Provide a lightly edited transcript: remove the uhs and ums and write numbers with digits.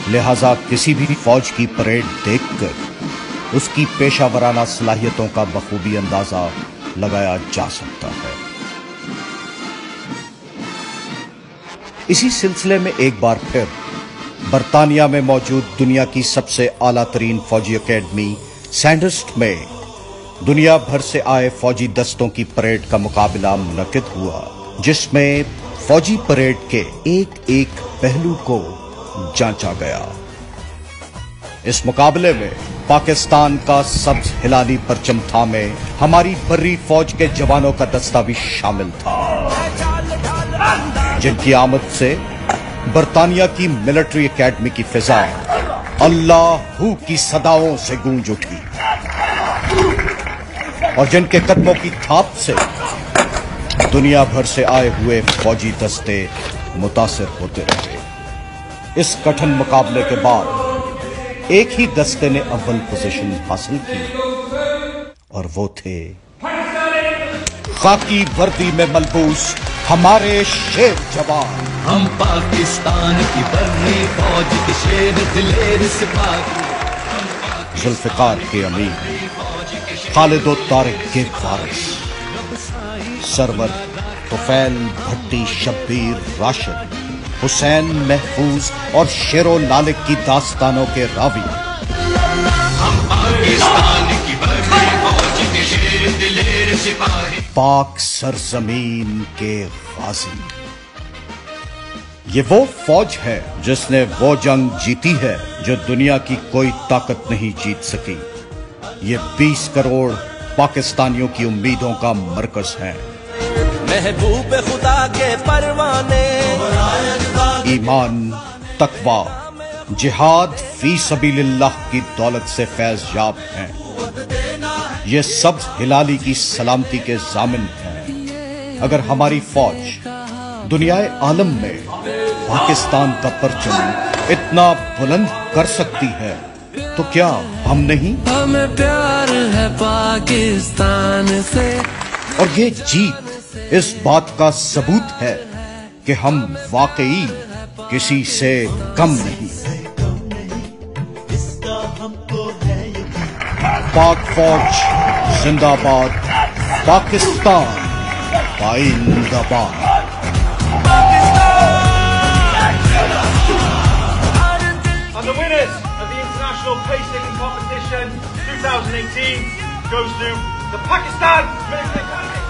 لہذا کسی بھی فوج کی پریڈ دیکھ کر اس کی پیشہ ورانہ صلاحیتوں کا بخوبی اندازہ لگایا جا سکتا ہے۔ اسی سلسلے میں ایک بار پھر برطانیہ میں موجود دنیا کی سب سے اعلیٰ ترین فوجی اکیڈمی سینڈسٹ میں دنیا بھر سے آئے فوجی دستوں کی پریڈ کا مقابلہ منعقد ہوا، جس میں فوجی پریڈ کے ایک ایک پہلو کو جانچا گیا۔ اس مقابلے میں پاکستان کا سبز ہلالی پرچم تھامے ہماری بری فوج کے جوانوں کا دستہ بھی شامل تھا، جن کی آمد سے برطانیہ کی ملٹری اکیڈمی کی فضا اللہ ہو کی صداؤں سے گونج اٹھی اور جن کے قدموں کی تھاپ سے دنیا بھر سے آئے ہوئے فوجی دستے متاثر ہوتے رہے۔ اس کٹھن مقابلے کے بعد ایک ہی دستے نے اول پوزیشن حاصل کی اور وہ تھے خاکی وردی میں ملبوس ہمارے شیر جوان، ہم پاکستان کی بڑی فوج کے شیر دلیر سپاہی، ذوالفقار کے امیر خالد و طارق کے وارث، سرور طفیل بھٹی شبیر راشد، حسین محفوظ اور شیر و لالک کی داستانوں کے راوی، ہم پاکستان کی بڑی فوج کے شیر دلیر سپاہی، پاک سرزمین کے غازی۔ یہ وہ فوج ہے جس نے وہ جنگ جیتی ہے جو دنیا کی کوئی طاقت نہیں جیت سکی۔ یہ 20 کروڑ پاکستانیوں کی امیدوں کا مرکز ہے۔ محبوب خدا کے پروانے، ایمان، تقوی، جہاد فی سبیل اللہ کی دولت سے فیض یاب ہیں۔ یہ سبز ہلالی کی سلامتی کے ضامن ہیں۔ اگر ہماری فوج دنیا عالم میں پاکستان کا پرچم اتنا بلند کر سکتی ہے تو کیا ہم نہیں؟ ہمیں پیار ہے پاکستان سے، اور یہ جیت اس بات کا ثبوت ہے کہ ہم واقعی کسی سے کم نہیں۔ پاک فوج زندہ باد، پاکستان پائندہ باد۔ And the winners of the International Pacelifting Competition 2018 goes to the Pakistan Military Academy.